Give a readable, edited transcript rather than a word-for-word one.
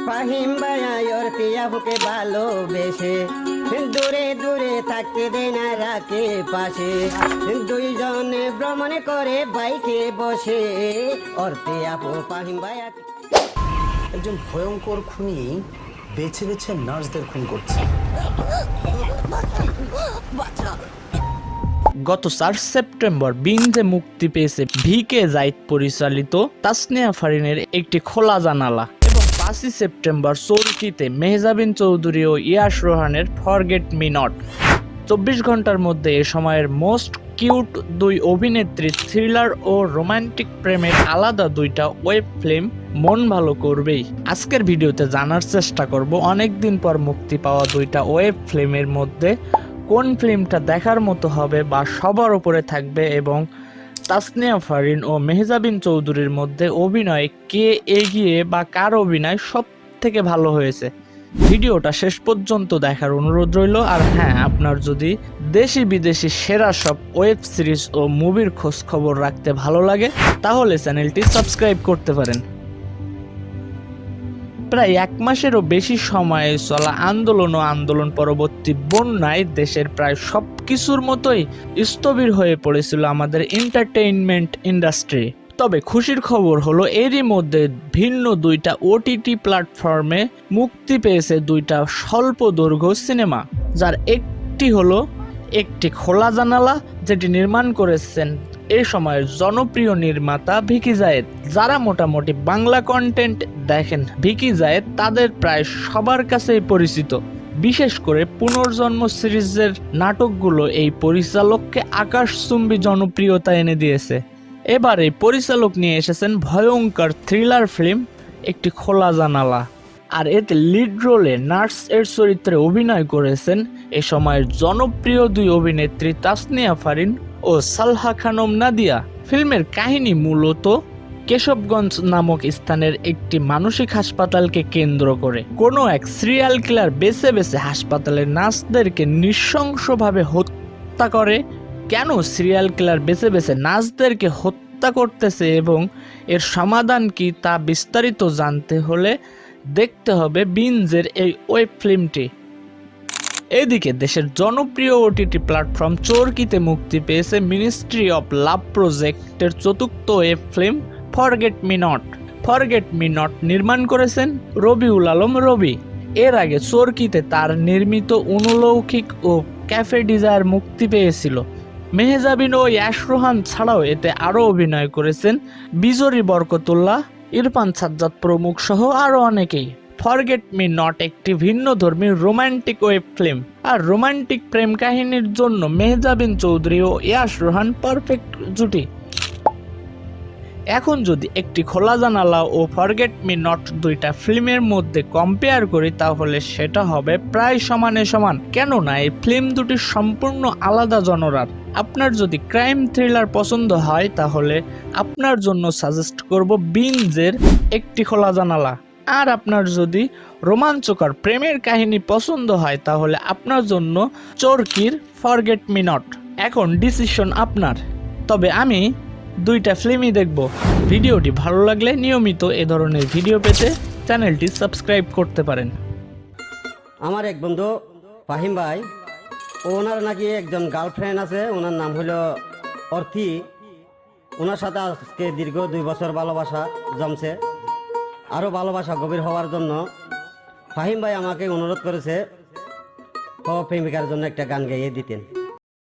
ফাহিম ভাইয়া অর্থী আপুকে ভালোবেসে দূরে দূরে থাকতে দেয় না রাতে পাশে, দুইজনে ভ্রমণ করে বাইকে বসে অর্থী আপু ফাহিম ভাইয়া। একজন ভয়ঙ্কর খুনি বেছে বেছে নার্সদের খুন করছে। গত 4 সেপ্টেম্বর বিঞ্জে মুক্তি পেয়েছে ভিকে জাইদ পরিচালিত তাসনিয়া ফারিনের একটি খোলা জানালা এবং 5 সেপ্টেম্বর চরকিতে মেহজাবিন চৌধুরী ও ইয়াশ রোহানের ফরগেট মি নট। 24 ঘন্টার মধ্যে এ সময়ের মোস্ট কিউট দুই অভিনেত্রী থ্রিলার ও রোমান্টিক প্রেমের আলাদা দুইটা ওয়েব ফিল্ম মন ভালো করবেই। আজকের ভিডিওতে জানার চেষ্টা করব অনেকদিন পর মুক্তি পাওয়া দুইটা ওয়েব ফিল্মের মধ্যে কোন ফিল্মটা দেখার মতো হবে বা সবার উপরে থাকবে, এবং তাসনিয়া ফারিন ও মেহজাবিন চৌধুরীর মধ্যে অভিনয়ে কে এগিয়ে বা কার অভিনয় সব থেকে ভালো হয়েছে। ভিডিওটা শেষ পর্যন্ত দেখার অনুরোধ রইল। আর হ্যাঁ, আপনার যদি দেশি বিদেশি সেরা সব ওয়েব সিরিজ ও মুভির খোঁজ খবর রাখতে ভালো লাগে তাহলে চ্যানেলটি সাবস্ক্রাইব করতে পারেন। প্রায় 1 মাসেরও বেশি সময়ে চলা আন্দোলন ও আন্দোলন পরবর্তী বন্যায় দেশের প্রায় সব কিছুর মতোই স্থবির হয়ে পড়েছিল আমাদের এন্টারটেইনমেন্ট ইন্ডাস্ট্রি। তবে খুশির খবর হলো এরই মধ্যে ভিন্ন দুইটা ওটিটি প্ল্যাটফর্মে মুক্তি পেয়েছে দুইটা স্বল্প দৈর্ঘ্য সিনেমা, যার একটি হলো একটি খোলা জানালা, যেটি নির্মাণ করেছেন এই সময়ের জনপ্রিয় নির্মাতা ভিকি জায়েদ। যারা মোটামুটি বাংলা কন্টেন্ট দেখেন ভিকি জায়েদ তাদের প্রায় সবার কাছেই পরিচিত। বিশেষ করে পুনর্জন্ম সিরিজের নাটকগুলো এই পরিচালককে আকাশচুম্বী জনপ্রিয়তা এনে দিয়েছে। এবার এই পরিচালক নিয়ে এসেছেন ভয়ঙ্কর থ্রিলার ফিল্ম একটি খোলা জানালা, আর এতে লিড রোলে নার্স এর চরিত্রে অভিনয় করেছেন এ সময়ের জনপ্রিয় দুই অভিনেত্রী তাসনিয়া ফারিন ও সালহা খানম নাদিয়া। ফিল্মের কাহিনী মূলত কেশবগঞ্জ নামক স্থানের একটি মানসিক হাসপাতালকে কেন্দ্র করে। কোনো এক সিরিয়াল কিলার বেছে বেছে হাসপাতালের নার্সদেরকে নৃশংসভাবে হত্যা করে। কেন সিরিয়াল কিলার বেছে বেছে নার্সদেরকে হত্যা করতেছে এবং এর সমাধান কি তা বিস্তারিত জানতে হলে দেখতে হবে বিঞ্জের এই ওয়েব ফিল্মটি। এদিকে দেশের জনপ্রিয় ওটিটি প্ল্যাটফর্ম চরকিতে মুক্তি পেয়েছে মিনিস্ট্রি অফ লাভ প্রজেক্টের চতুর্থ web film forget me not. Forget me not নির্মাণ করেছেন রবিউল আলম রবি। এর আগে চরকিতে তার নির্মিত অনুলৌকিক ও ক্যাফে ডিজায়ার মুক্তি পেয়েছিল। মেহজাবিন ও ইয়াশ রোহান ছাড়াও এতে আরও অভিনয় করেছেন বিজরি বরকতুল্লাহ, ইরফান সাজ্জাদ প্রমুখ সহ আরও অনেকেই। ফরগেট মি নট একটি ভিন্ন ধর্মী রোমান্টিক ওয়েব ফিল্ম, আর রোমান্টিক প্রেম কাহিনীর জন্য মেহজাবিন চৌধুরী ও ইয়াশ রোহান পারফেক্ট জুটি। এখন যদি একটি খোলা জানালা ও ফরগেট মি নট দুইটা ফিল্মের মধ্যে কম্পেয়ার করি তাহলে সেটা হবে প্রায় সমানে সমান, কেননা এই ফিল্ম দুটি সম্পূর্ণ আলাদা জনরার। আপনার যদি ক্রাইম থ্রিলার পছন্দ হয় তাহলে আপনার জন্য সাজেস্ট করব বিঞ্জের একটি খোলা জানালা, আর আপনার যদি রোমাঞ্চকর প্রেমের কাহিনী পছন্দ হয় তাহলে আপনার জন্য চরকির ফরগেট মি নট। এখন ডিসিশন আপনার, তবে আমি দুইটা ফিল্মই দেখব। ভিডিওটি ভালো লাগলে নিয়মিত এ ধরনের ভিডিও পেতে চ্যানেলটি সাবস্ক্রাইব করতে পারেন। আমার এক বন্ধু ফাহিম ভাই, ওনার নাকি একজন গার্লফ্রেন্ড আছে, ওনার নাম হলো অর্থী। ওনার সাথে আজকে দীর্ঘ 2 বছর ভালোবাসা জমছে। আরও ভালোবাসা গভীর হওয়ার জন্য ফাহিম ভাই আমাকে অনুরোধ করেছে প্রেমিকার জন্য একটা গান গাইয়ে দিতেন।